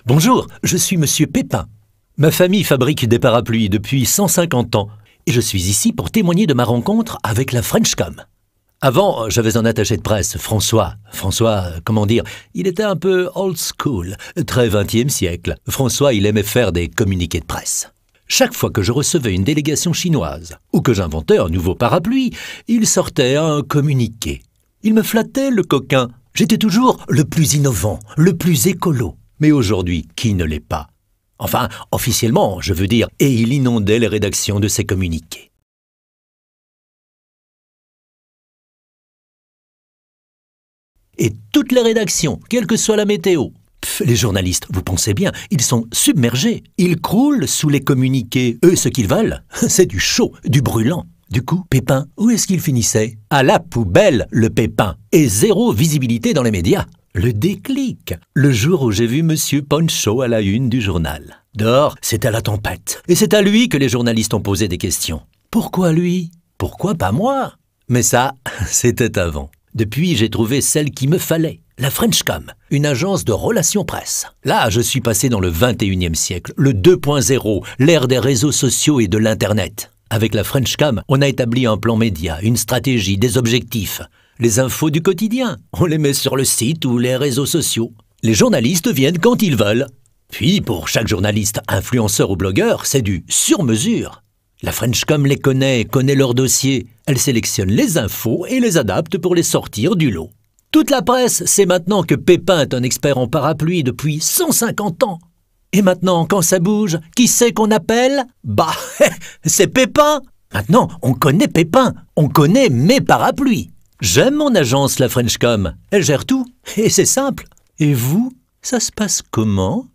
Bonjour, je suis Monsieur Pépin. Ma famille fabrique des parapluies depuis 150 ans et je suis ici pour témoigner de ma rencontre avec la Frenchcom. Avant, j'avais un attaché de presse, François. François, comment dire, il était un peu old school, très 20e siècle. François, il aimait faire des communiqués de presse. Chaque fois que je recevais une délégation chinoise ou que j'inventais un nouveau parapluie, il sortait un communiqué. Il me flattait, le coquin. J'étais toujours le plus innovant, le plus écolo. Mais aujourd'hui, qui ne l'est pas? Enfin, officiellement, je veux dire, et il inondait les rédactions de ses communiqués. Et toutes les rédactions, quelle que soit la météo. Les journalistes, vous pensez bien, ils sont submergés. Ils croulent sous les communiqués. Eux, ce qu'ils veulent, c'est du chaud, du brûlant. Du coup, Pépin, où est-ce qu'il finissait? À la poubelle, le Pépin. Et zéro visibilité dans les médias. Le déclic. Le jour où j'ai vu Monsieur Poncho à la une du journal. Dehors, c'était la tempête. Et c'est à lui que les journalistes ont posé des questions. Pourquoi lui? Pourquoi pas moi? Mais ça, c'était avant. Depuis, j'ai trouvé celle qui me fallait, la Frenchcom, une agence de relations presse. Là, je suis passé dans le 21e siècle, le 2.0, l'ère des réseaux sociaux et de l'Internet. Avec la Frenchcom, on a établi un plan média, une stratégie, des objectifs. Les infos du quotidien, on les met sur le site ou les réseaux sociaux. Les journalistes viennent quand ils veulent. Puis, pour chaque journaliste, influenceur ou blogueur, c'est du sur-mesure. La Frenchcom les connaît leur dossier. Elle sélectionne les infos et les adapte pour les sortir du lot. Toute la presse sait maintenant que Pépin est un expert en parapluie depuis 150 ans. Et maintenant, quand ça bouge, qui c'est qu'on appelle? Bah, c'est Pépin. Maintenant, on connaît Pépin. On connaît mes parapluies. J'aime mon agence, la Frenchcom. Elle gère tout. Et c'est simple. Et vous, ça se passe comment ?